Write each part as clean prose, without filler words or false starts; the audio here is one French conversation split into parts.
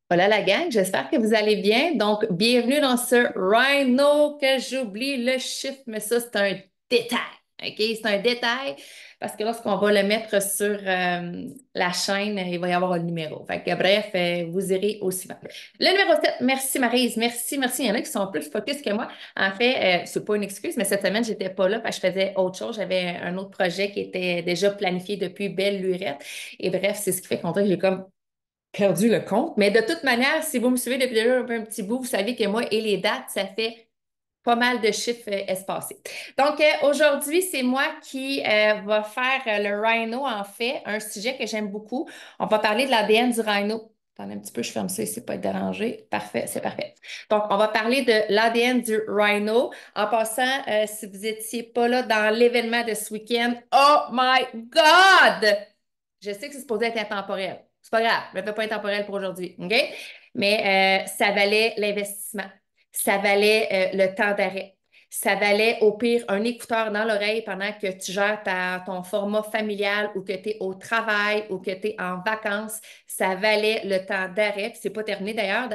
Voilà la gang, j'espère que vous allez bien. Donc, bienvenue dans ce Rhino que j'oublie le chiffre, mais ça, c'est un détail. OK? C'est un détail parce que lorsqu'on va le mettre sur la chaîne, il va y avoir un numéro. Fait que bref, vous irez au suivant. Le numéro 7, merci Maryse, merci, merci. Il y en a qui sont plus focus que moi. En fait, c'est pas une excuse, mais cette semaine, j'étais pas là parce que je faisais autre chose. J'avais un autre projet qui était déjà planifié depuis belle lurette. Et bref, c'est ce qui fait qu'on dirait que j'ai comme perdu le compte. Mais de toute manière, si vous me suivez depuis déjà un petit bout, vous savez que moi et les dates, ça fait pas mal de chiffres espacés. Donc, aujourd'hui, c'est moi qui va faire le rhino, en fait, un sujet que j'aime beaucoup. On va parler de l'ADN du rhino. Attendez un petit peu, je ferme ça ici pour pas être dérangé. Parfait, c'est parfait. Donc, on va parler de l'ADN du rhino. En passant, si vous n'étiez pas là dans l'événement de ce week-end, oh my God! Je sais que c'est supposé être intemporel. C'est pas grave, je ne le fais pas intemporel pour aujourd'hui, OK? Mais ça valait l'investissement. Ça valait le temps d'arrêt. Ça valait au pire un écouteur dans l'oreille pendant que tu gères ton format familial ou que tu es au travail ou que tu es en vacances. Ça valait le temps d'arrêt. Puis c'est pas terminé d'ailleurs.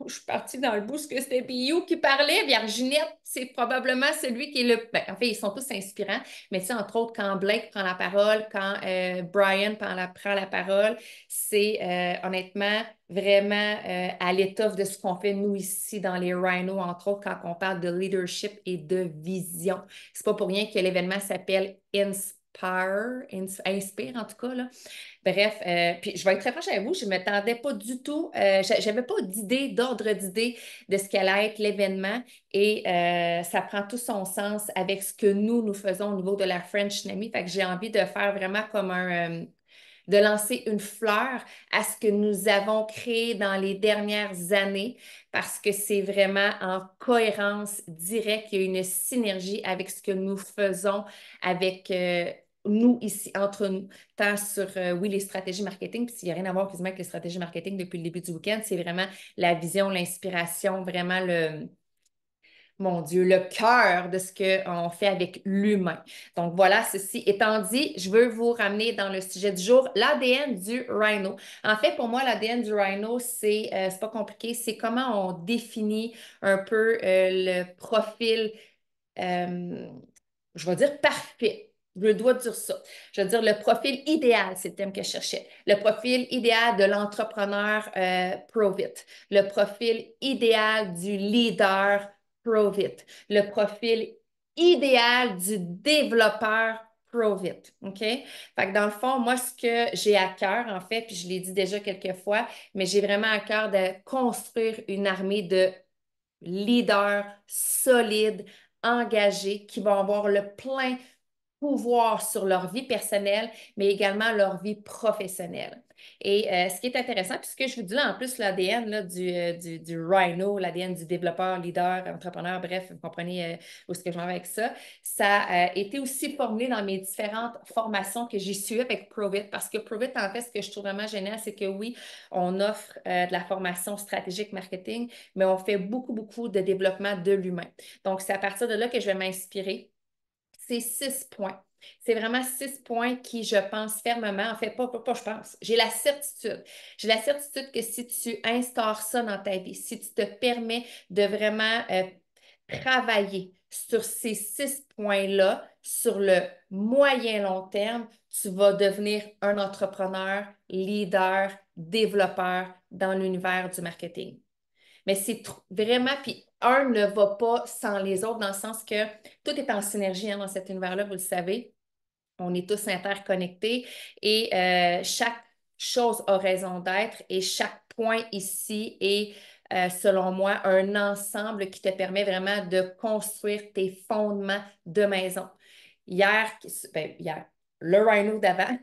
Je suis partie dans le bout ce que c'était P.U. qui parlait. Virginette, c'est probablement celui qui est le. Ben, en fait, ils sont tous inspirants, mais tu sais, entre autres, quand Blake prend la parole, quand Brian prend la parole, c'est honnêtement vraiment à l'étoffe de ce qu'on fait nous ici dans les Rhinos, entre autres, quand on parle de leadership et de vision. C'est pas pour rien que l'événement s'appelle Inspire en tout cas, là. Bref, puis je vais être très franche avec vous, je ne m'attendais pas du tout, j'avais pas d'idée, d'ordre d'idée de ce qu'allait être l'événement et ça prend tout son sens avec ce que nous faisons au niveau de la French Nami. Fait que j'ai envie de faire vraiment comme de lancer une fleur à ce que nous avons créé dans les dernières années parce que c'est vraiment en cohérence directe, il y a une synergie avec ce que nous faisons avec nous ici, entre nous, tant sur, oui, les stratégies marketing, puis s'il n'y a rien à voir quasiment avec les stratégies marketing depuis le début du week-end, c'est vraiment la vision, l'inspiration, vraiment mon Dieu, le cœur de ce qu'on fait avec l'humain. Donc voilà, ceci étant dit, je veux vous ramener dans le sujet du jour, l'ADN du rhino. En fait, pour moi, l'ADN du rhino, c'est pas compliqué, c'est comment on définit un peu le profil, euh, je vais dire parfait. Je dois dire ça. Je veux dire le profil idéal, c'est le thème que je cherchais. Le profil idéal de l'entrepreneur Provit. Le profil idéal du leader Provit. Le profil idéal du développeur Provit. OK? Fait que dans le fond, moi, ce que j'ai à cœur, en fait, puis je l'ai dit déjà quelques fois, mais j'ai vraiment à cœur de construire une armée de leaders solides, engagés, qui vont avoir le plein pouvoir sur leur vie personnelle, mais également leur vie professionnelle. Et ce qui est intéressant, puisque je vous dis là, en plus, l'ADN là, du Rhino, l'ADN du développeur, leader, entrepreneur, bref, vous comprenez où est-ce que je m'en vais avec ça, ça a été aussi formulé dans mes différentes formations que j'ai suivies avec Provit, parce que Provit, en fait, ce que je trouve vraiment génial, c'est que oui, on offre de la formation stratégique marketing, mais on fait beaucoup, beaucoup de développement de l'humain. Donc, c'est à partir de là que je vais m'inspirer. C'est 6 points. C'est vraiment 6 points qui, je pense fermement, en fait, pas je pense, j'ai la certitude. J'ai la certitude que si tu instaures ça dans ta vie, si tu te permets de vraiment travailler sur ces 6 points-là, sur le moyen long terme, tu vas devenir un entrepreneur, leader, développeur dans l'univers du marketing. Mais c'est vraiment, puis un ne va pas sans les autres dans le sens que tout est en synergie hein, dans cet univers-là, vous le savez. On est tous interconnectés et chaque chose a raison d'être et chaque point ici est, selon moi, un ensemble qui te permet vraiment de construire tes fondements de maison. Hier, le Rhino d'avant,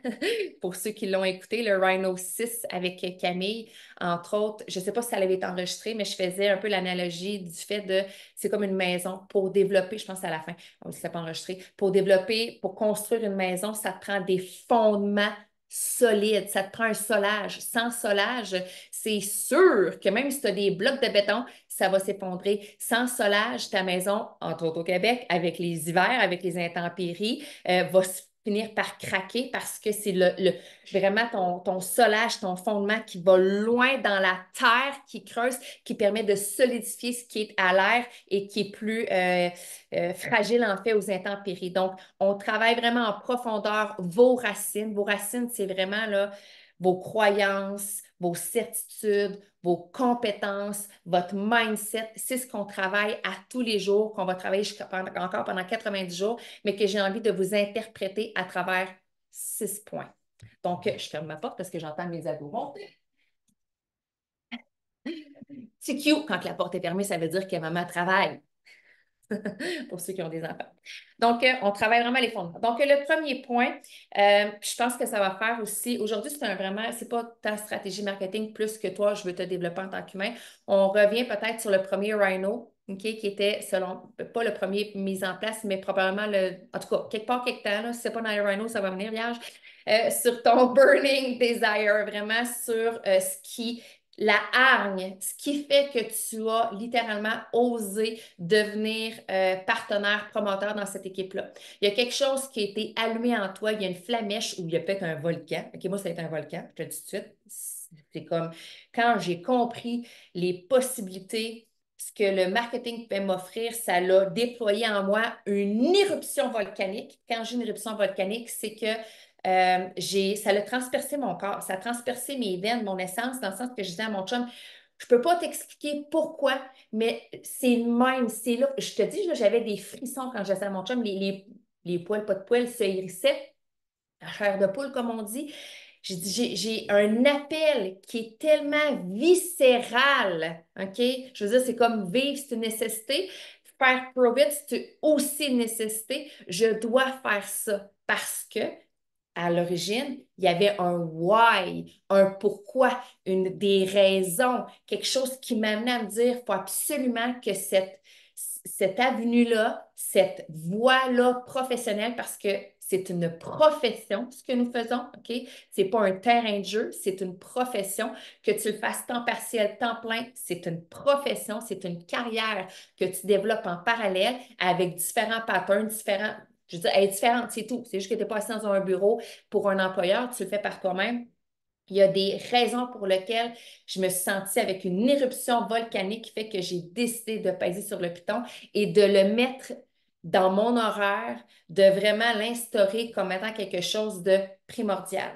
pour ceux qui l'ont écouté, le Rhino 6 avec Camille, entre autres, je ne sais pas si ça avait été enregistré, mais je faisais un peu l'analogie du fait de, c'est comme une maison pour développer, je pense à la fin, on ne s'est pas enregistré, pour développer, pour construire une maison, ça te prend des fondements solides, ça te prend un solage. Sans solage, c'est sûr que même si tu as des blocs de béton, ça va s'effondrer. Sans solage, ta maison, entre autres au Québec, avec les hivers, avec les intempéries, va finir par craquer parce que c'est vraiment ton solage, ton fondement qui va loin dans la terre, qui creuse, qui permet de solidifier ce qui est à l'air et qui est plus fragile en fait aux intempéries. Donc, on travaille vraiment en profondeur vos racines. Vos racines, c'est vraiment là, vos croyances, vos certitudes, vos compétences, votre mindset. C'est ce qu'on travaille à tous les jours, qu'on va travailler encore pendant 90 jours, mais que j'ai envie de vous interpréter à travers 6 points. Donc, je ferme ma porte parce que j'entends mes ados monter. C'est cute. Quand la porte est fermée, ça veut dire que maman travaille. Pour ceux qui ont des enfants. Donc, on travaille vraiment les fondements. Donc, le premier point, je pense que ça va faire aussi, aujourd'hui, c'est pas ta stratégie marketing plus que toi, je veux te développer en tant qu'humain. On revient peut-être sur le premier Rhino, OK, qui était, selon, pas le premier mis en place, mais probablement en tout cas, quelque part, quelque temps, là, si c'est pas dans les Rhino, ça va venir, Vierge, sur ton burning desire, vraiment sur la hargne, ce qui fait que tu as littéralement osé devenir partenaire, promoteur dans cette équipe-là. Il y a quelque chose qui a été allumé en toi, il y a une flamèche ou il y a peut-être un volcan. OK, moi, ça a été un volcan, je te le dis tout de suite. C'est comme quand j'ai compris les possibilités, ce que le marketing peut m'offrir, ça l'a déployé en moi une éruption volcanique. Quand j'ai une éruption volcanique, c'est que ça a transpercé mon corps, ça a transpercé mes veines, mon essence, dans le sens que je disais à mon chum, je peux pas t'expliquer pourquoi, mais c'est le même, c'est là. Je te dis, là, j'avais des frissons quand je disais à mon chum, les poils, pas de poils, se hérissaient, la chair de poule, comme on dit. J'ai dit, j'ai un appel qui est tellement viscéral, OK? Je veux dire, c'est comme vivre, c'est une nécessité. Faire profit, c'est aussi une nécessité. Je dois faire ça parce que à l'origine, il y avait un why, un pourquoi, des raisons, quelque chose qui m'amenait à me dire, il faut absolument que cette avenue-là, cette voie-là professionnelle, parce que c'est une profession, ce que nous faisons, OK? C'est pas un terrain de jeu, c'est une profession. Que tu le fasses temps partiel, temps plein, c'est une profession, c'est une carrière que tu développes en parallèle avec différents patterns, je veux dire, elle est différente, c'est tout. C'est juste que tu n'es pas assis dans un bureau pour un employeur, tu le fais par toi-même. Il y a des raisons pour lesquelles je me suis sentie avec une éruption volcanique qui fait que j'ai décidé de peser sur le piton et de le mettre dans mon horaire, de vraiment l'instaurer comme étant quelque chose de primordial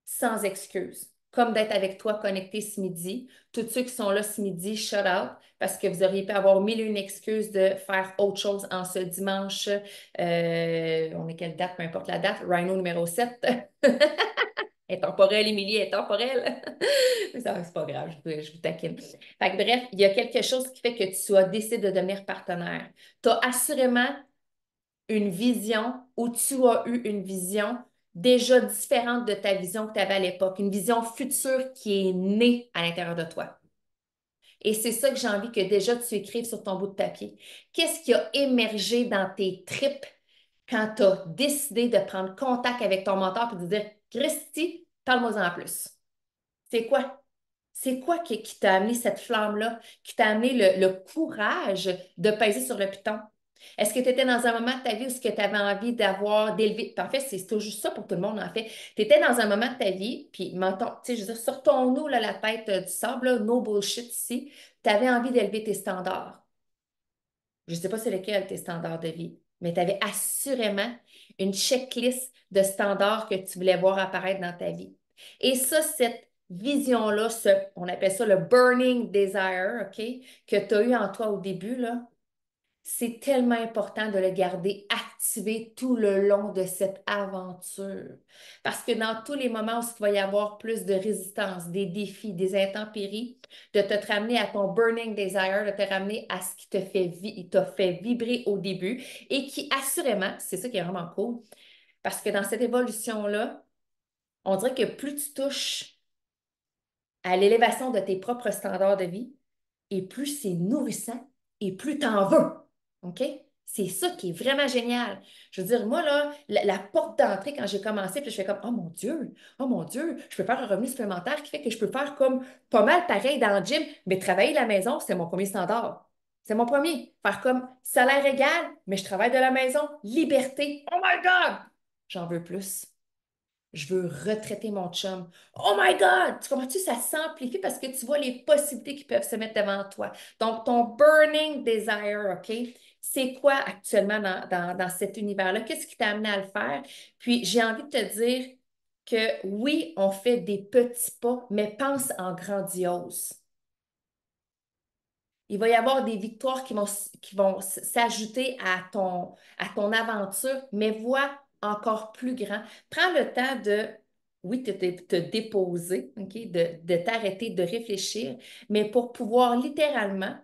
sans excuse. Comme d'être avec toi connecté ce midi. Tous ceux qui sont là ce midi, shout out, parce que vous auriez pu avoir mille et une excuses de faire autre chose en ce dimanche. On est quelle date, peu importe la date. Rhino numéro 7. Intemporelle, Émilie, intemporelle. Mais ça, c'est pas grave, je vous taquine. Fait que, bref, il y a quelque chose qui fait que tu as décidé de devenir partenaire. Tu as assurément une vision ou tu as eu une vision déjà différente de ta vision que tu avais à l'époque, une vision future qui est née à l'intérieur de toi. Et c'est ça que j'ai envie que déjà tu écrives sur ton bout de papier. Qu'est-ce qui a émergé dans tes tripes quand tu as décidé de prendre contact avec ton mentor et de dire, Christy, parle-moi en plus. C'est quoi? C'est quoi qui t'a amené cette flamme-là, qui t'a amené le courage de peser sur le piton? Est-ce que tu étais dans un moment de ta vie où tu avais envie d'élever? En fait, c'est toujours ça pour tout le monde, en fait. Tu étais dans un moment de ta vie, puis, mettons, tu sais, je veux dire, sortons-nous là, la tête du sable, là, no bullshit ici. Tu avais envie d'élever tes standards. Je ne sais pas c'est lequel tes standards de vie, mais tu avais assurément une checklist de standards que tu voulais voir apparaître dans ta vie. Et ça, cette vision-là, on appelle ça le burning desire, OK, que tu as eu en toi au début, là, c'est tellement important de le garder activé tout le long de cette aventure. Parce que dans tous les moments où il va y avoir plus de résistance, des défis, des intempéries, de te ramener à ton burning desire, de te ramener à ce qui t'a fait vibrer au début et qui, assurément, c'est ça qui est vraiment cool, parce que dans cette évolution-là, on dirait que plus tu touches à l'élévation de tes propres standards de vie, et plus c'est nourrissant et plus tu en veux. OK? C'est ça qui est vraiment génial. Je veux dire, moi, là, la porte d'entrée, quand j'ai commencé, puis je fais comme, oh mon Dieu, je peux faire un revenu supplémentaire qui fait que je peux faire comme pas mal pareil dans le gym, mais travailler de la maison, c'est mon premier standard. C'est mon premier. Faire comme salaire égal, mais je travaille de la maison, liberté. Oh my God! j'en veux plus. Je veux retraiter mon chum. Oh my God! Tu comprends-tu? Ça s'amplifie parce que tu vois les possibilités qui peuvent se mettre devant toi. Donc, ton burning desire, OK? C'est quoi actuellement dans cet univers-là? Qu'est-ce qui t'a amené à le faire? Puis, j'ai envie de te dire que oui, on fait des petits pas, mais pense en grandiose. Il va y avoir des victoires qui vont s'ajouter à ton aventure, mais vois encore plus grand. Prends le temps de, oui, te déposer, OK, de t'arrêter, de réfléchir, mais pour pouvoir littéralement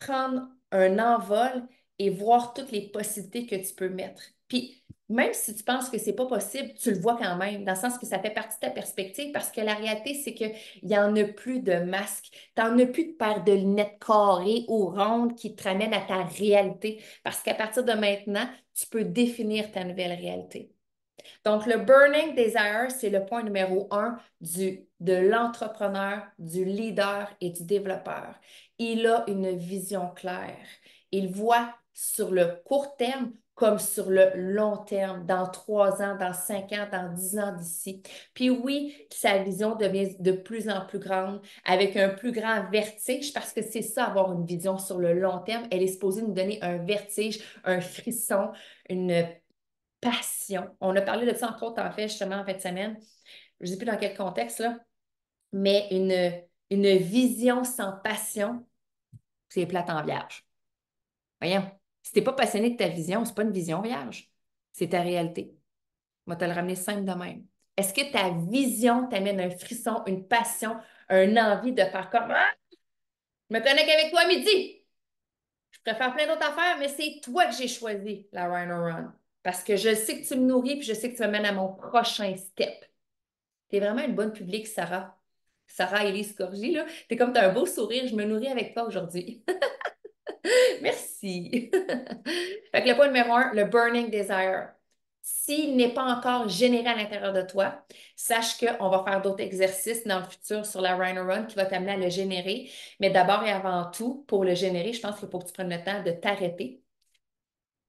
prendre un envol et voir toutes les possibilités que tu peux mettre. Puis, même si tu penses que c'est pas possible, tu le vois quand même, dans le sens que ça fait partie de ta perspective, parce que la réalité, c'est qu'il n'y en a plus de masques. Tu n'en as plus de paire de lunettes carrées ou rondes qui te ramènent à ta réalité, parce qu'à partir de maintenant, tu peux définir ta nouvelle réalité. Donc, le burning desire, c'est le point numéro un de l'entrepreneur, du leader et du développeur. Il a une vision claire. Il voit sur le court terme comme sur le long terme, dans 3 ans, dans 5 ans, dans 10 ans d'ici. Puis oui, sa vision devient de plus en plus grande, avec un plus grand vertige, parce que c'est ça, avoir une vision sur le long terme. Elle est supposée nous donner un vertige, un frisson, une passion. On a parlé de ça, entre autres, en fait, justement, en fin de semaine. Je ne sais plus dans quel contexte, là, mais une vision sans passion, c'est plate en vierge. Voyons, si tu n'es pas passionné de ta vision, c'est pas une vision vierge. C'est ta réalité. On va te le ramener simple de même. Est-ce que ta vision t'amène un frisson, une passion, un envie de faire comme Ah, je me connecte avec toi à midi. Je préfère plein d'autres affaires, mais c'est toi que j'ai choisi, la Rhino Run. Parce que je sais que tu me nourris, puis je sais que tu me mènes à mon prochain step. T'es vraiment une bonne publique, Sarah. Sarah Elise Corgi, là. T'es comme t'as un beau sourire, je me nourris avec toi aujourd'hui. Merci. Fait que le point numéro un, le burning desire. S'il n'est pas encore généré à l'intérieur de toi, sache qu'on va faire d'autres exercices dans le futur sur la Rhino Run qui va t'amener à le générer. Mais d'abord et avant tout, pour le générer, je pense qu'il faut que tu prennes le temps de t'arrêter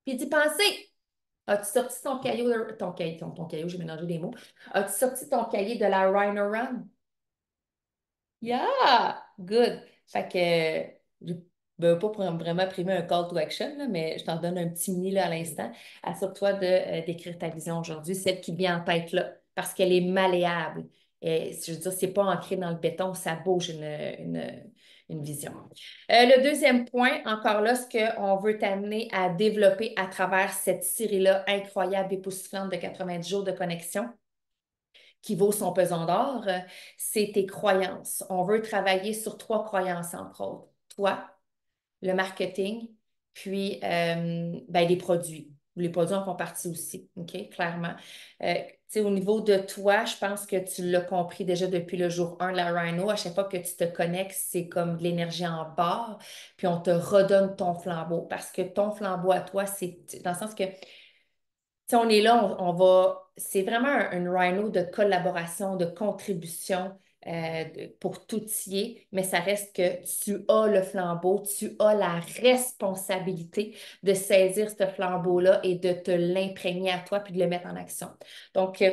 puis d'y penser. As-tu sorti ton cahier, ton cahier, j'ai mélangé les mots. As-tu sorti ton cahier de la Rhino Run? Yeah! Good. Fait que, je ne veux pas vraiment primer un call to action, là, mais je t'en donne un petit mini là, à l'instant. Assure-toi d'écrire ta vision aujourd'hui, celle qui vient en tête là, parce qu'elle est malléable. Et, je veux dire, c'est pas ancré dans le béton, ça bouge une vision. Le deuxième point, encore là, ce qu'on veut t'amener à développer à travers cette série-là incroyable, époustouflante de 90 jours de connexion, qui vaut son pesant d'or, c'est tes croyances. On veut travailler sur 3 croyances, entre autres. Toi, le marketing, puis ben, les produits. Les produits en font partie aussi, OK, clairement. Tu sais, au niveau de toi, je pense que tu l'as compris déjà depuis le jour 1 de la Rhino. À chaque fois que tu te connectes, c'est comme de l'énergie en barre, puis on te redonne ton flambeau. Parce que ton flambeau à toi, c'est dans le sens que si on est là, c'est vraiment une rhino de collaboration, de contribution pour tout y est, mais ça reste que tu as le flambeau, tu as la responsabilité de saisir ce flambeau-là et de te l'imprégner à toi puis de le mettre en action. Donc,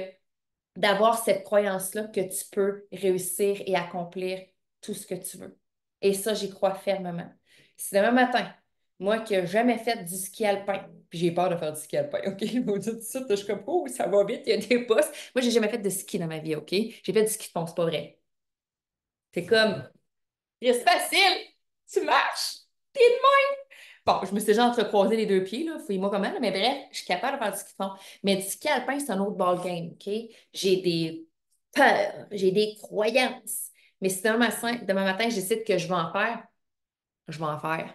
d'avoir cette croyance-là que tu peux réussir et accomplir tout ce que tu veux. Et ça, j'y crois fermement. Si demain matin, moi qui n'ai jamais fait du ski alpin, puis j'ai peur de faire du ski alpin, OK? Je vous dis tout de suite, je suis comme, oh, ça va vite, il y a des postes. Moi, j'ai jamais fait de ski dans ma vie, OK? J'ai fait du ski de fond, c'est pas vrai. C'est comme, c'est facile, tu marches, t'es de même. Bon, je me suis déjà entrecroisé les 2 pieds, là, fouille-moi comment, là, mais bref, je suis capable de faire du ski de fond. Mais du ski alpin, c'est un autre ballgame, OK? J'ai des peurs, j'ai des croyances. Mais si demain matin, je décide que je vais en faire, je vais en faire.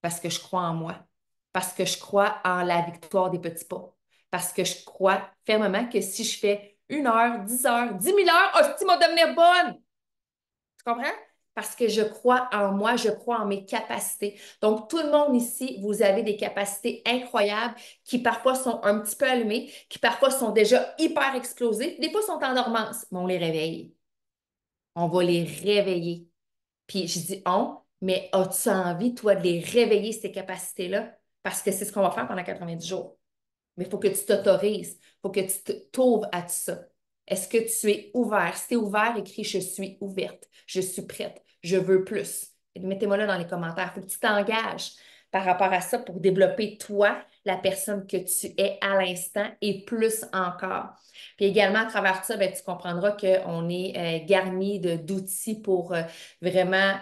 Parce que je crois en moi. Parce que je crois en la victoire des petits pas. Parce que je crois fermement que si je fais 1 heure, 10 heures, 10 000 heures, hostie, va devenir bonne. Tu comprends? Parce que je crois en moi, je crois en mes capacités. Donc, tout le monde ici, vous avez des capacités incroyables qui parfois sont un petit peu allumées, qui parfois sont déjà hyper explosées. Des fois, sont en dormance, mais on les réveille. On va les réveiller. Puis je dis on, mais as-tu envie, toi, de les réveiller, ces capacités-là? Parce que c'est ce qu'on va faire pendant 90 jours. Mais il faut que tu t'autorises, il faut que t'ouvres à tout ça. Est-ce que tu es ouvert? Si tu es ouvert, écris je suis ouverte, je suis prête, je veux plus. Mettez-moi là dans les commentaires. Il faut que tu t'engages par rapport à ça pour développer toi, la personne que tu es à l'instant et plus encore. Puis également, à travers ça, ben, tu comprendras qu'on est garni d'outils pour vraiment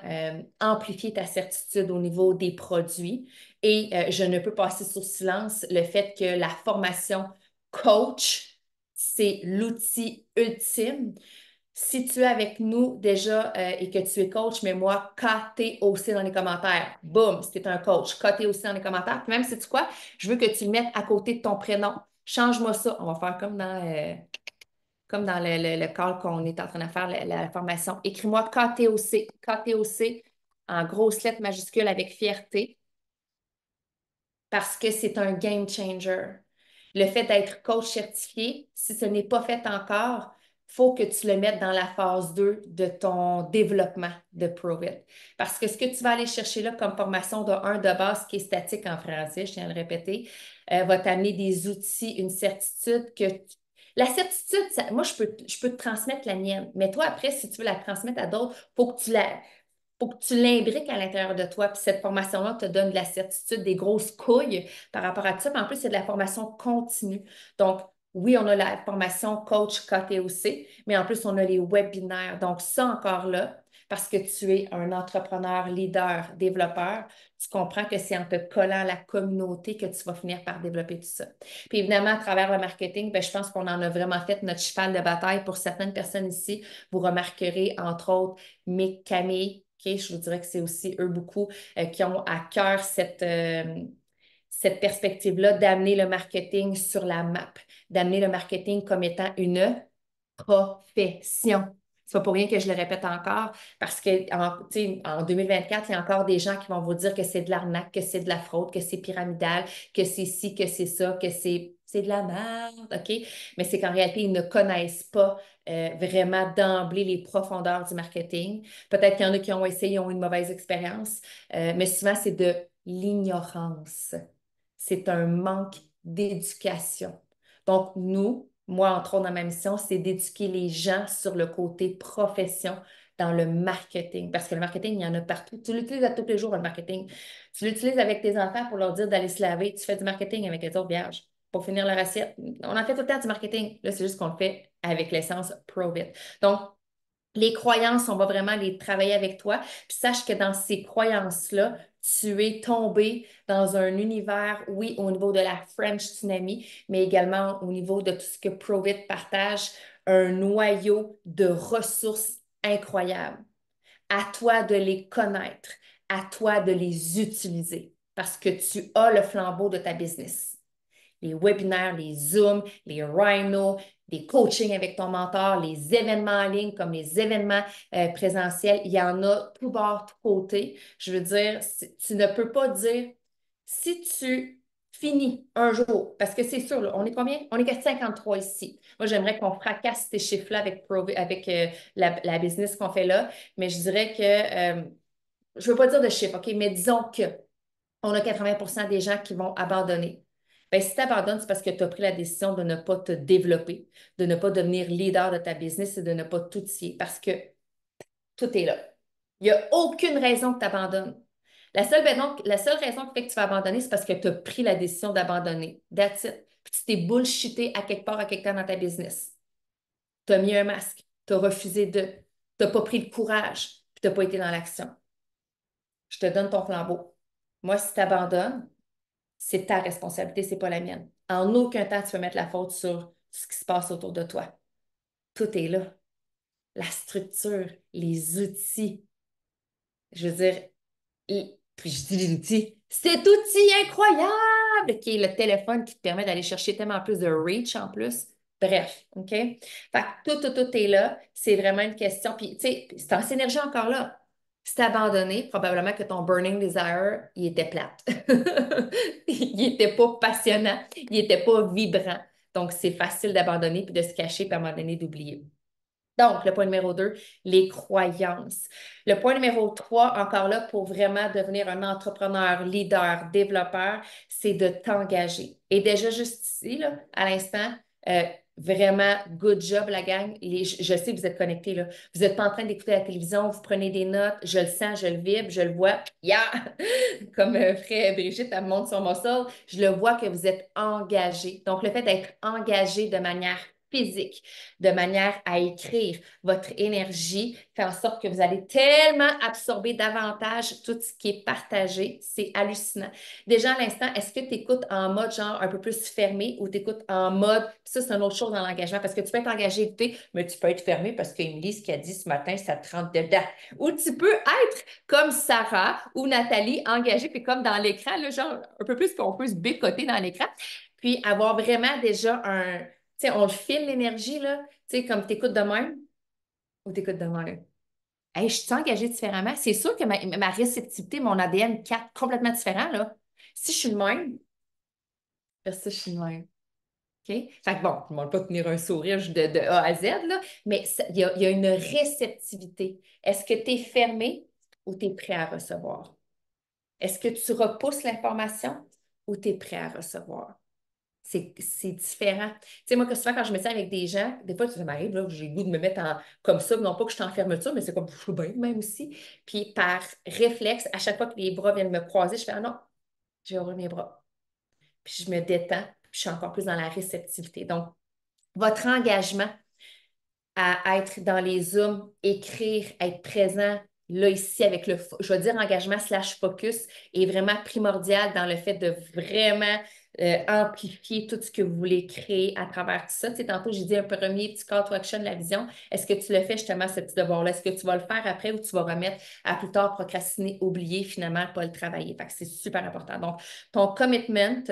amplifier ta certitude au niveau des produits. Et je ne peux passer sous silence le fait que la formation coach, c'est l'outil ultime. Si tu es avec nous déjà et que tu es coach, mets-moi KTOC dans les commentaires. Boum, si tu es un coach, KTOC dans les commentaires. Puis même, sais-tu quoi? Je veux que tu le mettes à côté de ton prénom. Change-moi ça. On va faire comme dans le call qu'on est en train de faire, la formation. Écris-moi KTOC. KTOC en grosses lettres majuscules avec fierté parce que c'est un game changer. Le fait d'être coach certifié, si ce n'est pas fait encore, il faut que tu le mettes dans la phase 2 de ton développement de Provit. Parce que ce que tu vas aller chercher là comme formation de 1 de base qui est statique en français, je tiens à le répéter, va t'amener des outils, une certitude que la certitude, moi, je peux te transmettre la mienne, mais toi, après, si tu veux la transmettre à d'autres, il faut que tu la, pour que tu l'imbriques à l'intérieur de toi. Puis cette formation-là te donne de la certitude, des grosses couilles par rapport à ça. Puis en plus, c'est de la formation continue. Donc, oui, on a la formation coach KTOC, mais en plus, on a les webinaires. Donc, ça encore là, parce que tu es un entrepreneur, leader, développeur, tu comprends que c'est en te collant à la communauté que tu vas finir par développer tout ça. Puis évidemment, à travers le marketing, ben, je pense qu'on en a vraiment fait notre cheval de bataille pour certaines personnes ici. Vous remarquerez, entre autres, Mick, Camille, OK, je vous dirais que c'est aussi eux beaucoup qui ont à cœur cette perspective-là d'amener le marketing sur la map, d'amener le marketing comme étant une profession. C'est pas pour rien que je le répète encore, parce que en 2024, il y a encore des gens qui vont vous dire que c'est de l'arnaque, que c'est de la fraude, que c'est pyramidal, que c'est ci, que c'est ça, que c'est de la merde, OK? Mais c'est qu'en réalité, ils ne connaissent pas vraiment d'emblée les profondeurs du marketing. Peut-être qu'il y en a qui ont essayé, ont eu une mauvaise expérience, mais souvent, c'est de l'ignorance. C'est un manque d'éducation. Donc, nous, moi, entre autres, dans ma mission, c'est d'éduquer les gens sur le côté profession dans le marketing. Parce que le marketing, il y en a partout. Tu l'utilises à tous les jours, le marketing. Tu l'utilises avec tes enfants pour leur dire d'aller se laver. Tu fais du marketing avec les autres vierges pour finir leur assiette. On en fait tout le temps du marketing. Là, c'est juste qu'on le fait avec l'essence Provit. Donc, les croyances, on va vraiment les travailler avec toi. Puis sache que dans ces croyances-là, tu es tombé dans un univers, oui, au niveau de la French Tsunami, mais également au niveau de tout ce que Provit partage, un noyau de ressources incroyables. À toi de les connaître, à toi de les utiliser parce que tu as le flambeau de ta business. Les webinaires, les Zooms, les Rhino, des coachings avec ton mentor, les événements en ligne comme les événements présentiels, il y en a tout bord, tout côté. Je veux dire, tu ne peux pas dire si tu finis un jour, parce que c'est sûr, là, on est combien? On est qu'à 53 ici. Moi, j'aimerais qu'on fracasse ces chiffres-là avec la business qu'on fait là, mais je dirais que, je ne veux pas dire de chiffres, OK, mais disons que on a 80% des gens qui vont abandonner. Ben, si tu abandonnes, c'est parce que tu as pris la décision de ne pas te développer, de ne pas devenir leader de ta business et de ne pas tout scier parce que tout est là. Il n'y a aucune raison que tu abandonnes. La seule raison qui fait que tu vas abandonner, c'est parce que tu as pris la décision d'abandonner. That's it. Puis tu t'es bullshité à quelque part, à quelque temps dans ta business. Tu as mis un masque, tu as refusé de, tu n'as pas pris le courage, puis tu n'as pas été dans l'action. Je te donne ton flambeau. Moi, si tu abandonnes, c'est ta responsabilité, c'est pas la mienne. En aucun temps, tu peux mettre la faute sur ce qui se passe autour de toi. Tout est là. La structure, les outils. Je veux dire, puis je dis les outils, cet outil incroyable qui est le téléphone qui te permet d'aller chercher tellement plus de reach en plus. Bref, OK? Fait que tout est là. C'est vraiment une question. Puis, tu sais, c'est en synergie encore là. Si t'as abandonné, probablement que ton burning desire, il était plate. Il n'était pas passionnant, il n'était pas vibrant. Donc, c'est facile d'abandonner puis de se cacher puis à un moment donné d'oublier. Donc, le point numéro 2, les croyances. Le point numéro 3, encore là, pour vraiment devenir un entrepreneur, leader, développeur, c'est de t'engager. Et déjà, juste ici, là, à l'instant, euh, vraiment, good job, la gang. Je sais que vous êtes connectés, là. Vous n'êtes pas en train d'écouter la télévision, vous prenez des notes, je le sens, je le vibre, je le vois. Yeah! Comme ferait Brigitte, elle me montre son muscle, je le vois que vous êtes engagé. Donc, le fait d'être engagé de manière physique, de manière à écrire votre énergie, fait en sorte que vous allez tellement absorber davantage tout ce qui est partagé. C'est hallucinant. Déjà, à l'instant, est-ce que tu écoutes en mode genre un peu plus fermé ou tu écoutes en mode, ça c'est une autre chose dans l'engagement parce que tu peux être engagé, écouter, mais tu peux être fermé parce qu'Émilie, ce qu'elle a dit ce matin, ça te rentre dedans. Ou tu peux être comme Sarah ou Nathalie, engagée, puis comme dans l'écran, là, genre un peu plus qu'on peut se bécoter dans l'écran, puis avoir vraiment déjà un, tu sais, on le file l'énergie, là, tu sais, comme tu écoutes de même ou tu écoutes de même. Hey, je suis engagée différemment. C'est sûr que ma réceptivité, mon ADN 4 complètement différent, là. Si je suis le même, ça, je suis le même. OK? Fait que bon, je ne demande pas de tenir un sourire de A à Z, là, mais il y a une réceptivité. Est-ce que tu es fermé ou tu es prêt à recevoir? Est-ce que tu repousses l'information ou tu es prêt à recevoir? C'est différent. Tu sais, moi, que souvent, quand je me tiens avec des gens, des fois, ça m'arrive, là, que j'ai le goût de me mettre comme ça, non pas que je suis en fermeture, mais c'est comme, je suis bien même aussi. Puis, par réflexe, à chaque fois que les bras viennent me croiser, je fais, ah non, je vais ouvrir mes bras. Puis, je me détends, puis je suis encore plus dans la réceptivité. Donc, votre engagement à être dans les Zooms, écrire, être présent, là, ici, avec je vais dire engagement slash focus, est vraiment primordial dans le fait de vraiment amplifier tout ce que vous voulez créer à travers tout ça. Tu sais, tantôt, j'ai dit un premier petit call to action, la vision. Est-ce que tu le fais justement, ce petit devoir-là? Est-ce que tu vas le faire après ou tu vas remettre à plus tard, procrastiner, oublier, finalement, pas le travailler? Fait que c'est super important. Donc, ton commitment,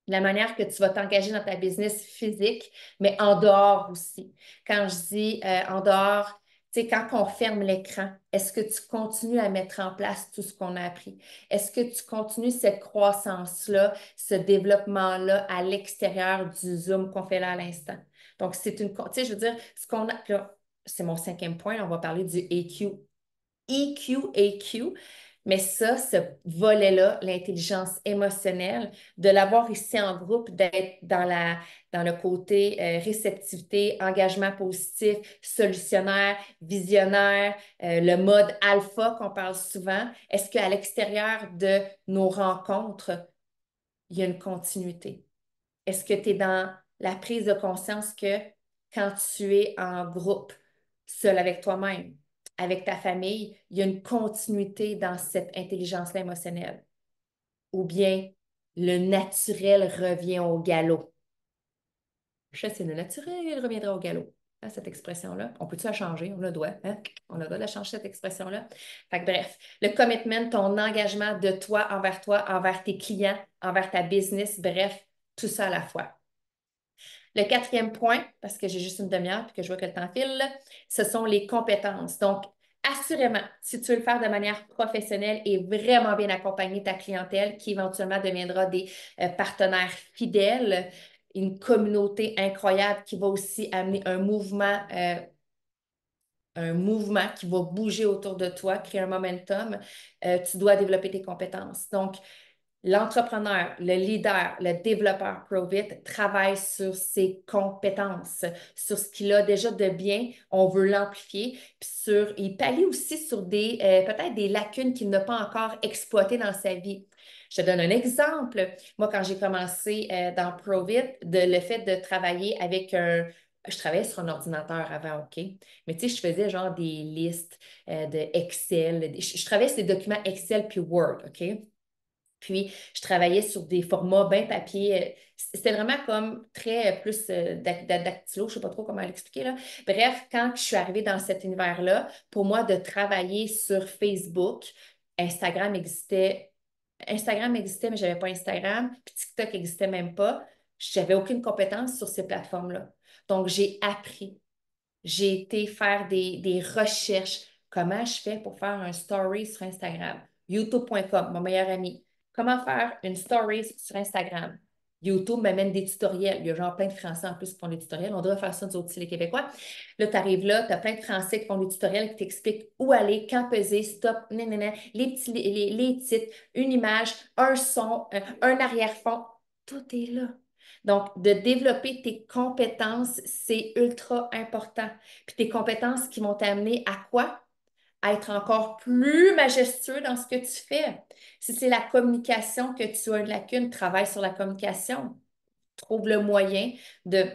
la manière que tu vas t'engager dans ta business physique, mais en dehors aussi. Quand je dis en dehors, tu sais, quand on ferme l'écran, est-ce que tu continues à mettre en place tout ce qu'on a appris? Est-ce que tu continues cette croissance-là, ce développement-là à l'extérieur du Zoom qu'on fait là à l'instant? Donc, c'est une, tu sais, je veux dire, ce qu'on a, là, c'est mon cinquième point, on va parler du EQ. EQ. Mais ça, ce volet-là, l'intelligence émotionnelle, de l'avoir ici en groupe, d'être dans le côté réceptivité, engagement positif, solutionnaire, visionnaire, le mode alpha qu'on parle souvent, est-ce qu'à l'extérieur de nos rencontres, il y a une continuité? Est-ce que tu es dans la prise de conscience que quand tu es en groupe, seul avec toi-même, avec ta famille, il y a une continuité dans cette intelligence-là émotionnelle? Ou bien le naturel revient au galop? Je sais, c'est le naturel reviendra au galop. Hein, cette expression-là. On peut-tu la changer? On le doit. Hein? On a le droit de la changer, cette expression-là. Fait que bref, le commitment, ton engagement de toi, envers tes clients, envers ta business, bref, tout ça à la fois. Le quatrième point, parce que j'ai juste une demi-heure et que je vois que le temps file, ce sont les compétences. Donc, assurément, si tu veux le faire de manière professionnelle et vraiment bien accompagner ta clientèle qui éventuellement deviendra des partenaires fidèles, une communauté incroyable qui va aussi amener un mouvement qui va bouger autour de toi, créer un momentum, tu dois développer tes compétences. Donc, l'entrepreneur, le leader, le développeur ProVit travaille sur ses compétences, sur ce qu'il a déjà de bien, on veut l'amplifier, puis il pallie aussi sur peut-être des lacunes qu'il n'a pas encore exploitées dans sa vie. Je te donne un exemple. Moi, quand j'ai commencé dans ProVit, le fait de travailler avec je travaillais sur un ordinateur avant, OK? Mais tu sais, je faisais genre des listes de Excel. Je travaillais sur des documents Excel puis Word, OK? Puis, je travaillais sur des formats bien papier. C'était vraiment comme très plus dactylo, je ne sais pas trop comment l'expliquer là. Bref, quand je suis arrivée dans cet univers-là, pour moi, de travailler sur Facebook, Instagram existait. Instagram existait, mais je n'avais pas Instagram. Puis TikTok n'existait même pas. Je n'avais aucune compétence sur ces plateformes-là. Donc, j'ai appris. J'ai été faire des recherches. Comment je fais pour faire un story sur Instagram? YouTube.com, mon meilleur ami. Comment faire une story sur Instagram? YouTube m'amène des tutoriels. Il y a genre plein de Français en plus qui font des tutoriels. On devrait faire ça, nous autres, aussi, les Québécois. Là, tu arrives là, tu as plein de Français qui font des tutoriels qui t'expliquent où aller, quand peser, stop, nanana, les titres, une image, un son, un arrière-fond. Tout est là. Donc, de développer tes compétences, c'est ultra important. Puis tes compétences qui vont t'amener à quoi? À être encore plus majestueux dans ce que tu fais. Si c'est la communication que tu as une lacune, travaille sur la communication. Trouve le moyen de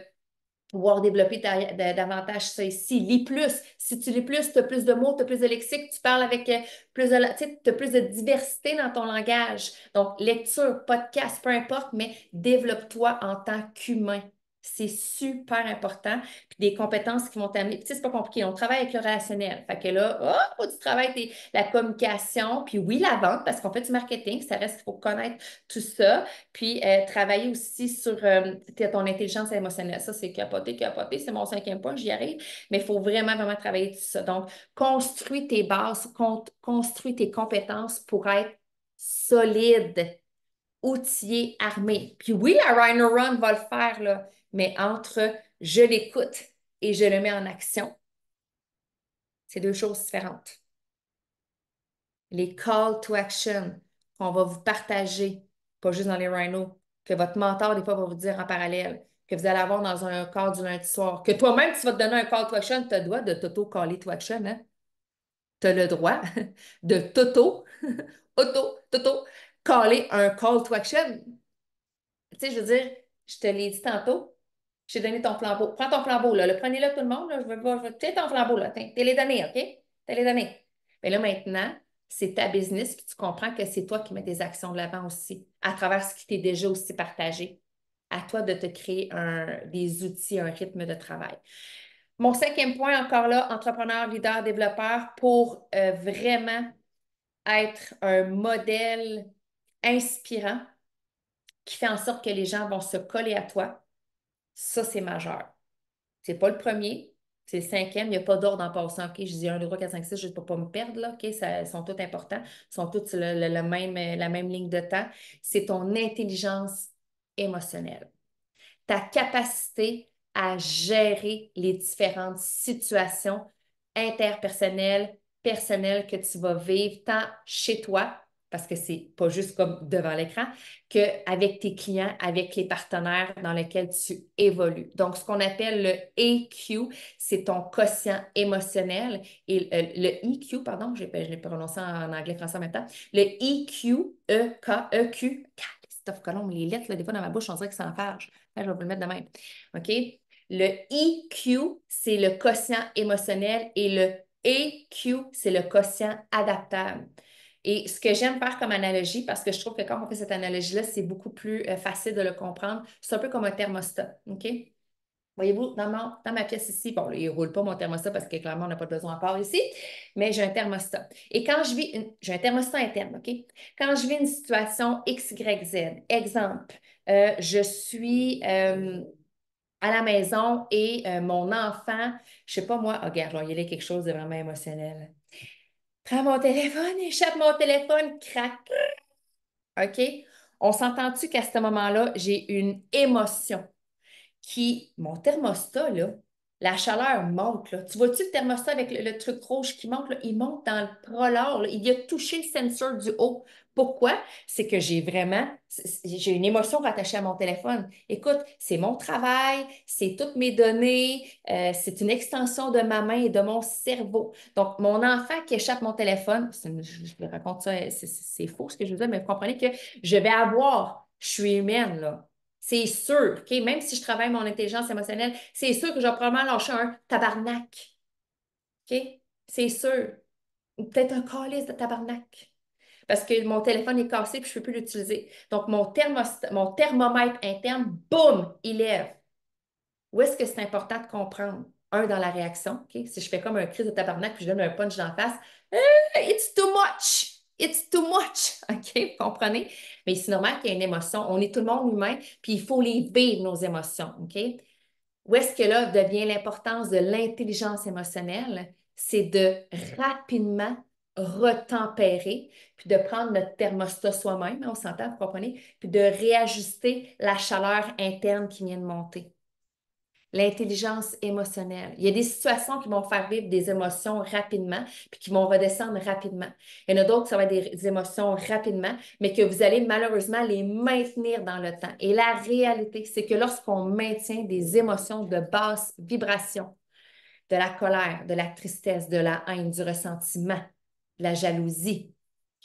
pouvoir développer davantage ça ici. Lis plus. Si tu lis plus, tu as plus de mots, tu as plus de lexique, tu parles avec plus de, tu sais, as plus de diversité dans ton langage. Donc, lecture, podcast, peu importe, mais développe-toi en tant qu'humain. C'est super important. Puis des compétences qui vont t'amener. Puis, tu sais, c'est pas compliqué. On travaille avec le relationnel. Fait que là, oh, faut du travail, la communication. Puis oui, la vente, parce qu'on fait du marketing. Ça reste qu'il faut connaître tout ça. Puis, travailler aussi sur ton intelligence émotionnelle. Ça, c'est capoté, capoté. C'est mon 5e point, j'y arrive. Mais il faut vraiment, vraiment travailler tout ça. Donc, construis tes bases, construis tes compétences pour être solide, outillé, armé. Puis oui, la Rhino Run va le faire, là. Mais entre je l'écoute et je le mets en action, c'est deux choses différentes. Les call to action qu'on va vous partager, pas juste dans les rhinos, que votre mentor, des fois, va vous dire en parallèle, que vous allez avoir dans un call du lundi soir, que toi-même, tu vas te donner un call to action, tu as le droit de t'auto-caller to action, hein? Tu as le droit de caller un call to action. Tu sais, je veux dire, je te l'ai dit tantôt, je t'ai donné ton flambeau. Prends ton flambeau, là. Prenez-le tout le monde, là. Je veux pas, tiens ton flambeau, là. Tiens, t'es les donné, OK? T'es les donné. Mais là, maintenant, c'est ta business, puis tu comprends que c'est toi qui mets tes actions de l'avant aussi, à travers ce qui t'est déjà aussi partagé. À toi de te créer des outils, un rythme de travail. Mon 5e point, encore là, entrepreneur, leader, développeur, pour vraiment être un modèle inspirant qui fait en sorte que les gens vont se coller à toi. Ça, c'est majeur. C'est pas le premier, c'est le 5e. Il n'y a pas d'ordre en passant. OK, je dis 1, 2, 3, 4, 5, 6 juste pour ne pas me perdre. Là. OK, ils sont tous importants. Ils sont tous la même ligne de temps. C'est ton intelligence émotionnelle, ta capacité à gérer les différentes situations interpersonnelles, personnelles que tu vas vivre tant chez toi, parce que c'est pas juste comme devant l'écran, qu'avec tes clients, avec les partenaires dans lesquels tu évolues. Donc, ce qu'on appelle le EQ, c'est ton quotient émotionnel et le EQ, pardon, je l'ai prononcé en anglais, français en même temps. Le EQ, E-K-E-Q, Christophe Colomb, les lettres, là, des fois dans ma bouche, on dirait que c'est en page. Là, je vais vous le mettre de même. OK? Le EQ, c'est le quotient émotionnel et le EQ, c'est le quotient adaptable. Et ce que j'aime faire comme analogie, parce que je trouve que quand on fait cette analogie-là, c'est beaucoup plus facile de le comprendre, c'est un peu comme un thermostat. OK? Voyez-vous, dans ma pièce ici, bon, là, il ne roule pas mon thermostat parce que clairement, on n'a pas besoin encore ici, mais j'ai un thermostat. Et quand je vis, j'ai un thermostat interne, OK? Quand je vis une situation X, Y, Z, exemple, je suis à la maison et mon enfant, je ne sais pas moi, regarde, il y a quelque chose de vraiment émotionnel. Prends mon téléphone, échappe mon téléphone, crac. OK? On s'entend-tu qu'à ce moment-là, j'ai une émotion mon thermostat, là, la chaleur monte, là. Tu vois-tu le thermostat avec le truc rouge qui monte, là? Il monte dans le prolore, là. Il a touché le sensor du haut. Pourquoi? C'est que j'ai une émotion rattachée à mon téléphone. Écoute, c'est mon travail, c'est toutes mes données, c'est une extension de ma main et de mon cerveau. Donc, mon enfant qui échappe mon téléphone, je vous raconte ça, c'est faux ce que je veux dire, mais vous comprenez que je suis humaine, là. C'est sûr, OK? Même si je travaille mon intelligence émotionnelle, c'est sûr que je vais probablement lâcher un tabarnak. OK? C'est sûr. Ou peut-être un calice de tabarnak. Parce que mon téléphone est cassé et je ne peux plus l'utiliser. Donc, mon thermomètre interne, boum, il lève. Où est-ce que c'est important de comprendre? Un, dans la réaction, OK? Si je fais comme un cri de tabarnak puis je donne un punch d'en face, it's too much! It's too much! OK? Vous comprenez? Mais c'est normal qu'il y ait une émotion. On est tout le monde humain, puis il faut les vivre, nos émotions. OK? Où est-ce que là devient l'importance de l'intelligence émotionnelle? C'est de rapidement retempérer, puis de prendre notre thermostat soi-même, hein, on s'entend, vous comprenez, puis de réajuster la chaleur interne qui vient de monter. L'intelligence émotionnelle. Il y a des situations qui vont faire vivre des émotions rapidement, puis qui vont redescendre rapidement. Il y en a d'autres qui ça va être des émotions rapidement, mais que vous allez malheureusement les maintenir dans le temps. Et la réalité, c'est que lorsqu'on maintient des émotions de basse vibration, de la colère, de la tristesse, de la haine, du ressentiment, de la jalousie.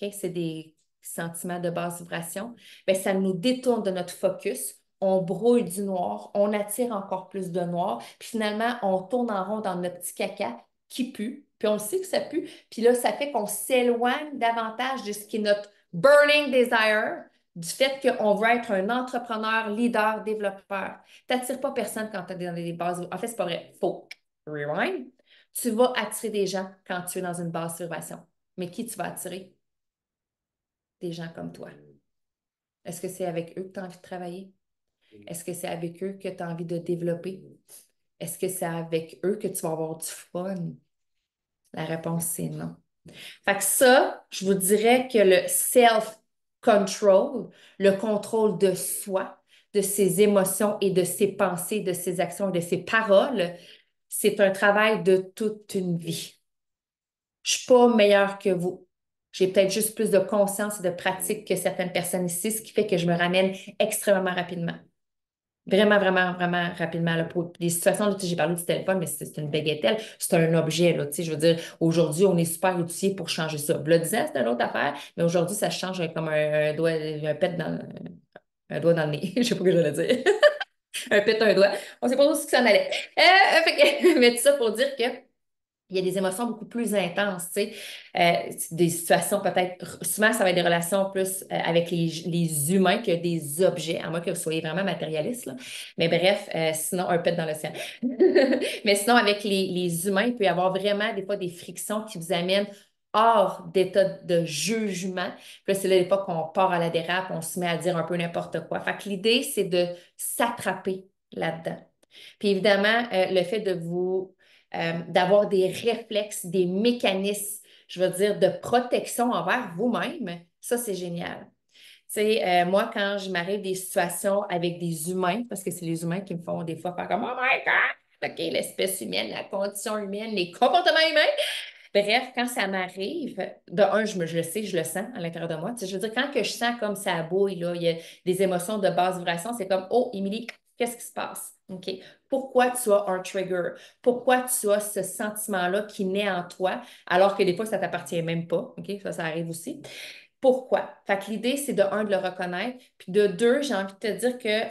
OK? C'est des sentiments de basse vibration. Bien, ça nous détourne de notre focus. On brouille du noir, on attire encore plus de noir, puis finalement, on tourne en rond dans notre petit caca qui pue, puis on sait que ça pue, puis là, ça fait qu'on s'éloigne davantage de ce qui est notre burning desire, du fait qu'on veut être un entrepreneur, leader, développeur. Tu n'attires pas personne quand tu es dans des bases. En fait, c'est pas vrai. Faux. Rewind, tu vas attirer des gens quand tu es dans une basse vibration. Mais qui tu vas attirer? Des gens comme toi. Est-ce que c'est avec eux que tu as envie de travailler? Est-ce que c'est avec eux que tu as envie de développer? Est-ce que c'est avec eux que tu vas avoir du fun? La réponse, c'est non. Fait que ça, je vous dirais que le self-control, le contrôle de soi, de ses émotions et de ses pensées, de ses actions et de ses paroles, c'est un travail de toute une vie. Je ne suis pas meilleure que vous. J'ai peut-être juste plus de conscience et de pratique que certaines personnes ici, ce qui fait que je me ramène extrêmement rapidement. Vraiment, vraiment, vraiment rapidement. Là, pour des situations, là, tu sais, j'ai parlé du téléphone, mais c'est une bagatelle, c'est un objet. Là, tu sais, je veux dire, aujourd'hui, on est super outillé pour changer ça. Le 10 ans, c'est une autre affaire, mais aujourd'hui, ça change comme un doigt, un doigt dans le nez. Je sais pas ce que j'allais dire. Un pet, un doigt. On sait pas où ce que ça en allait. Mais tout ça pour dire que il y a des émotions beaucoup plus intenses, tu sais. Des situations peut-être, souvent ça va être des relations plus avec les humains que des objets, à moins que vous soyez vraiment matérialiste, là. Mais bref, sinon, un pet dans l'océan. Mais sinon, avec les humains, il peut y avoir vraiment des fois des frictions qui vous amènent hors d'état de jugement. Puis là, c'est là des fois qu'on part à la dérape, on se met à dire un peu n'importe quoi. Fait que l'idée, c'est de s'attraper là-dedans. Puis évidemment, le fait de d'avoir des réflexes, des mécanismes, je veux dire, de protection envers vous-même, ça, c'est génial. Tu sais, moi, quand je m'arrive des situations avec des humains, parce que c'est les humains qui me font des fois faire comme Oh my God! OK, l'espèce humaine, la condition humaine, les comportements humains. Bref, quand ça m'arrive, de un, je le sais, je le sens à l'intérieur de moi. Tu sais, je veux dire, quand que je sens comme ça bouille, là, il y a des émotions de basse vibration, c'est comme, oh, Émilie, qu'est-ce qui se passe? OK. Pourquoi tu as un trigger? Pourquoi tu as ce sentiment-là qui naît en toi, alors que des fois, ça ne t'appartient même pas? OK, ça arrive aussi. Pourquoi? Fait que l'idée, c'est de un, de le reconnaître, puis de deux, j'ai envie de te dire que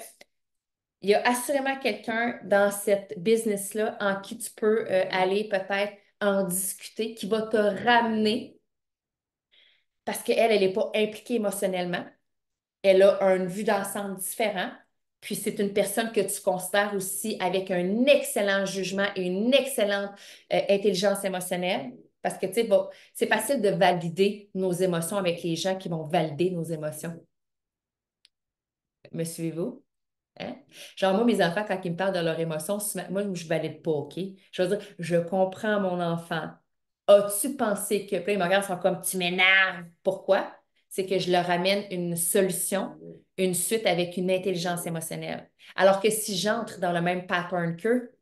il y a assurément quelqu'un dans cette business-là en qui tu peux aller peut-être en discuter, qui va te ramener parce qu'elle, elle n'est pas impliquée émotionnellement. Elle a une vue d'ensemble différente. Puis c'est une personne que tu considères aussi avec un excellent jugement et une excellente intelligence émotionnelle. Parce que, tu sais, bon, c'est facile de valider nos émotions avec les gens qui vont valider nos émotions. Me suivez-vous? Hein? Genre, moi, mes enfants, quand ils me parlent de leurs émotions, souvent, moi, je ne valide pas, OK? Je veux dire, je comprends mon enfant. As-tu pensé que. Puis là, ils me regardent, ils sont comme, tu m'énerves. Pourquoi? C'est que je leur amène une solution, une suite avec une intelligence émotionnelle. Alors que si j'entre dans le même pattern qu'eux,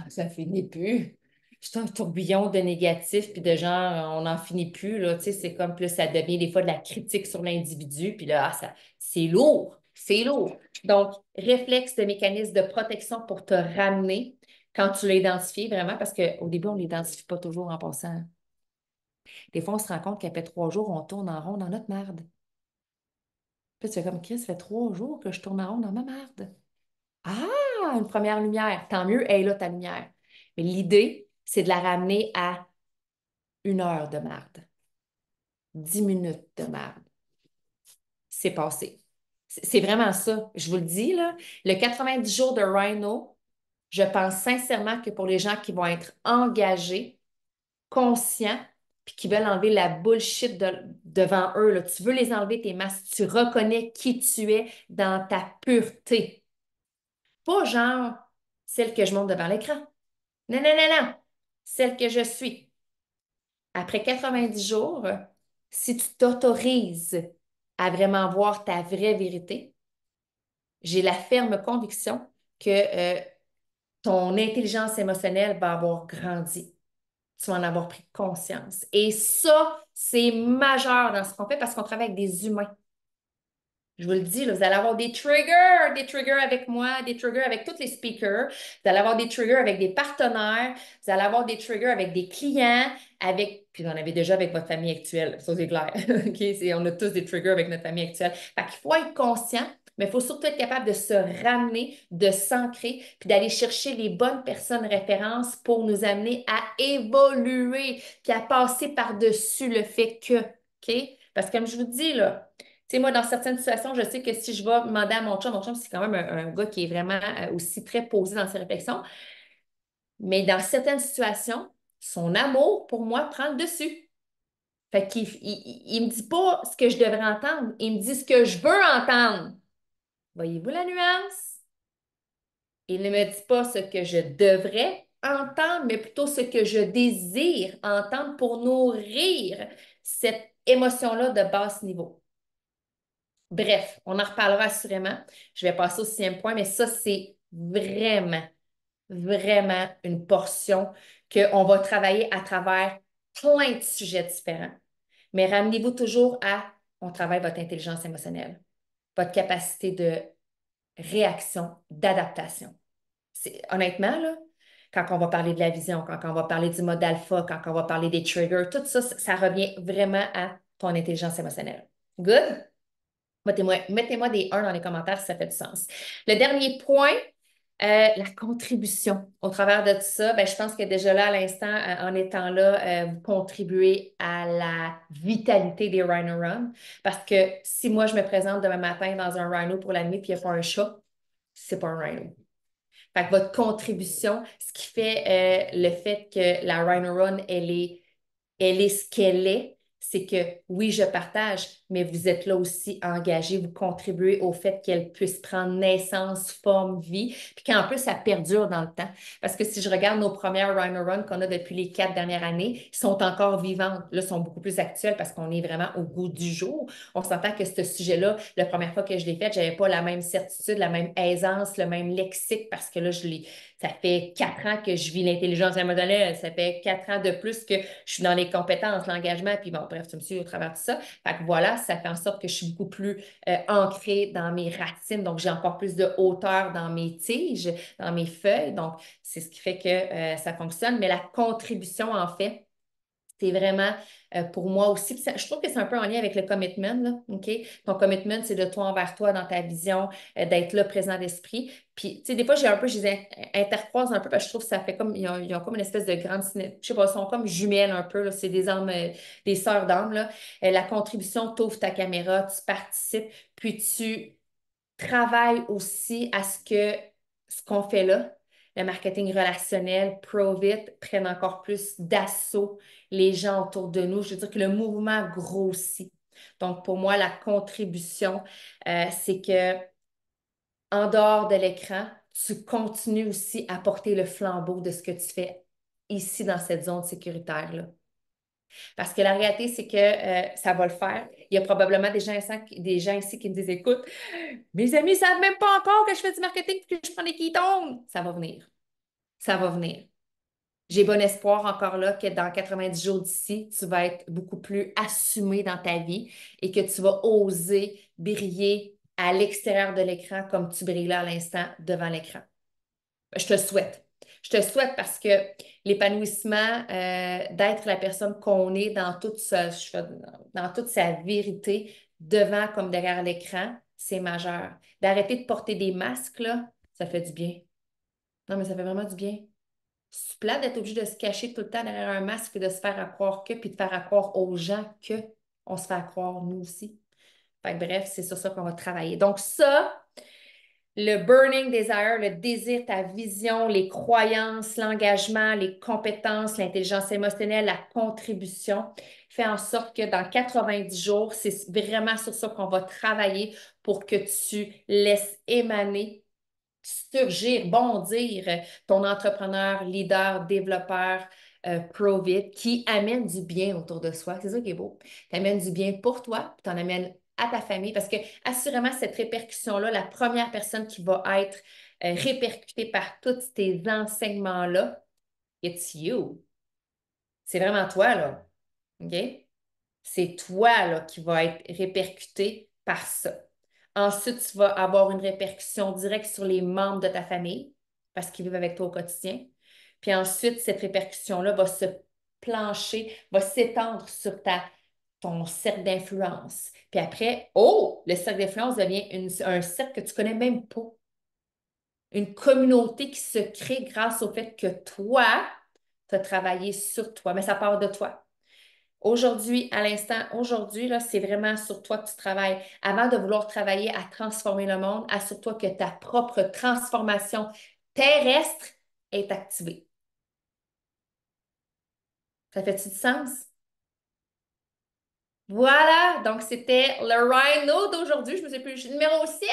ça finit plus. C'est un tourbillon de négatifs, puis de genre, on n'en finit plus, là. Tu sais, c'est comme, plus ça devient des fois de la critique sur l'individu, puis là, c'est lourd, c'est lourd. Donc, réflexe de mécanisme de protection pour te ramener quand tu l'as identifié vraiment, parce qu'au début, on ne l'identifie pas toujours en passant. Des fois, on se rend compte qu'après 3 jours, on tourne en rond dans notre merde. Puis tu fais comme, Chris, ça fait 3 jours que je tourne en rond dans ma merde. Ah, une première lumière. Tant mieux, elle est là, ta lumière. Mais l'idée, c'est de la ramener à 1 heure de merde, 10 minutes de merde. C'est passé. C'est vraiment ça. Je vous le dis, là, le 90 jours de Rhino, je pense sincèrement que pour les gens qui vont être engagés, conscients, puis qui veulent enlever la bullshit devant eux, là, tu veux les enlever, tes masques, tu reconnais qui tu es dans ta pureté. Pas genre celle que je montre devant l'écran. Non, non, non, non. Celle que je suis. Après 90 jours, si tu t'autorises à vraiment voir ta vraie vérité, j'ai la ferme conviction que ton intelligence émotionnelle va avoir grandi. Tu vas en avoir pris conscience. Et ça, c'est majeur dans ce qu'on fait parce qu'on travaille avec des humains. Je vous le dis, là, vous allez avoir des triggers avec moi, des triggers avec tous les speakers, vous allez avoir des triggers avec des partenaires, vous allez avoir des triggers avec des clients, puis vous en avez déjà avec votre famille actuelle, ça c'est clair. OK? On a tous des triggers avec notre famille actuelle. Fait qu'il faut être conscient, mais il faut surtout être capable de se ramener, de s'ancrer, puis d'aller chercher les bonnes personnes références pour nous amener à évoluer, puis à passer par-dessus le fait que, OK? Parce que comme je vous dis, là, tu sais, moi, dans certaines situations, je sais que si je vais demander à mon chum, c'est quand même un gars qui est vraiment aussi très posé dans ses réflexions, mais dans certaines situations, son amour, pour moi, prend le dessus. Fait qu'il me dit pas ce que je devrais entendre, il me dit ce que je veux entendre. Voyez-vous la nuance? Il ne me dit pas ce que je devrais entendre, mais plutôt ce que je désire entendre pour nourrir cette émotion-là de basse niveau. Bref, on en reparlera assurément. Je vais passer au sixième point, mais ça, c'est vraiment, vraiment une portion qu'on va travailler à travers plein de sujets différents. Mais ramenez-vous toujours on travaille votre intelligence émotionnelle, votre capacité de réaction, d'adaptation. Honnêtement, là, quand on va parler de la vision, quand on va parler du mode alpha, quand on va parler des triggers, tout ça, ça revient vraiment à ton intelligence émotionnelle. Good? Mettez-moi des 1 dans les commentaires si ça fait du sens. Le dernier point, la contribution. Au travers de tout ça, ben, je pense que déjà là, à l'instant, en étant là, vous contribuez à la vitalité des Rhino Run. Parce que si moi, je me présente demain matin dans un Rhino pour la nuit puis il n'y a pas un chat, c'est pas un Rhino. Fait que votre contribution, ce qui fait le fait que la Rhino Run, elle est ce qu'elle est, c'est que oui, je partage, mais vous êtes là aussi engagé, vous contribuez au fait qu'elle puisse prendre naissance, forme, vie, puis qu'en plus, ça perdure dans le temps. Parce que si je regarde nos premières Rhino Run qu'on a depuis les 4 dernières années, ils sont encore vivantes. Là, sont beaucoup plus actuelles parce qu'on est vraiment au goût du jour. On s'entend que ce sujet-là, la première fois que je l'ai fait, je n'avais pas la même certitude, la même aisance, le même lexique parce que là, ça fait 4 ans que je vis l'intelligence émotionnelle, ça fait 4 ans de plus que je suis dans les compétences, l'engagement, puis bon, bref, tu me suis au travers de ça. Fait que voilà, ça fait en sorte que je suis beaucoup plus ancrée dans mes racines, donc j'ai encore plus de hauteur dans mes tiges, dans mes feuilles, donc c'est ce qui fait que ça fonctionne. Mais la contribution, en fait, c'est vraiment pour moi aussi. Puis je trouve que c'est un peu en lien avec le commitment, là, OK? Ton commitment, c'est de toi envers toi dans ta vision, d'être là, présent d'esprit. Puis, tu sais, des fois, je les intercroise un peu parce que je trouve que ça fait comme, ils ont comme une espèce de grande, je sais pas, ils sont comme jumelles un peu, là. C'est des âmes, des sœurs d'âmes, là. La contribution, tu ouvres ta caméra, tu participes, puis tu travailles aussi à ce qu'on fait là, le marketing relationnel, Provit, prenne encore plus d'assaut les gens autour de nous. Je veux dire que le mouvement grossit. Donc, pour moi, la contribution, c'est que en dehors de l'écran, tu continues aussi à porter le flambeau de ce que tu fais ici dans cette zone sécuritaire-là. Parce que la réalité, c'est que ça va le faire. Il y a probablement des gens ici qui me disent, écoute, mes amis ne savent même pas encore que je fais du marketing et que je prends des ketones. Ça va venir. Ça va venir. J'ai bon espoir encore là que dans 90 jours d'ici, tu vas être beaucoup plus assumé dans ta vie et que tu vas oser briller à l'extérieur de l'écran comme tu brilles là à l'instant devant l'écran. Je te le souhaite. Je te le souhaite parce que l'épanouissement, d'être la personne qu'on est dans toute sa vérité, devant comme derrière l'écran, c'est majeur. D'arrêter de porter des masques, là, ça fait du bien. Non, mais ça fait vraiment du bien. C'est plate d'être obligé de se cacher tout le temps derrière un masque et de se faire croire que, puis de faire croire aux gens que on se fait croire nous aussi. Fait que bref, c'est sur ça qu'on va travailler. Donc ça, le burning desire, le désir, ta vision, les croyances, l'engagement, les compétences, l'intelligence émotionnelle, la contribution, fait en sorte que dans 90 jours, c'est vraiment sur ça qu'on va travailler pour que tu laisses émaner, surgir, bondir ton entrepreneur, leader, développeur, pro-vite qui amène du bien autour de soi. C'est ça qui est beau. Tu amènes du bien pour toi, puis tu en amènes à ta famille parce que assurément, cette répercussion-là, la première personne qui va être répercutée par tous tes enseignements-là, it's you. C'est vraiment toi, là. OK? C'est toi, là, qui va être répercuté par ça. Ensuite, tu vas avoir une répercussion directe sur les membres de ta famille parce qu'ils vivent avec toi au quotidien. Puis ensuite, cette répercussion-là va se plancher, va s'étendre sur ton cercle d'influence. Puis après, oh, le cercle d'influence devient un cercle que tu connais même pas. Une communauté qui se crée grâce au fait que toi, tu as travaillé sur toi, mais ça part de toi. Aujourd'hui, à l'instant, aujourd'hui, là, c'est vraiment sur toi que tu travailles. Avant de vouloir travailler à transformer le monde, assure-toi que ta propre transformation terrestre est activée. Ça fait-tu du sens? Voilà, donc c'était le Rhino d'aujourd'hui. Je me sais plus, je suis numéro 7.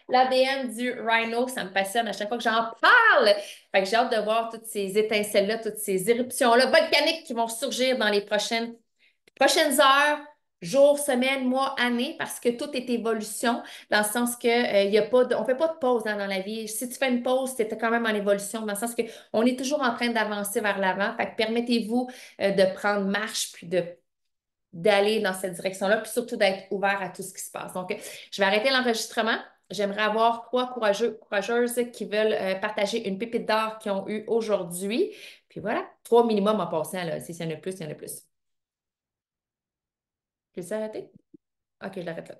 L'ADN du Rhino, ça me passionne à chaque fois que j'en parle. Fait que j'ai hâte de voir toutes ces étincelles-là, toutes ces éruptions-là volcaniques qui vont surgir dans les prochaines heures, jours, semaines, mois, années, parce que tout est évolution, dans le sens que y a pas on fait pas de pause hein, dans la vie. Si tu fais une pause, c'est quand même en évolution, dans le sens que on est toujours en train d'avancer vers l'avant. Fait que permettez-vous de prendre marche, puis d'aller dans cette direction-là, puis surtout d'être ouvert à tout ce qui se passe. Donc, je vais arrêter l'enregistrement. J'aimerais avoir 3 courageuses qui veulent partager une pépite d'or qu'ils ont eue aujourd'hui. Puis voilà, 3 minimum en passant, là. S'il y en a plus, il y en a plus. Peux-tu arrêter? OK, je l'arrête là.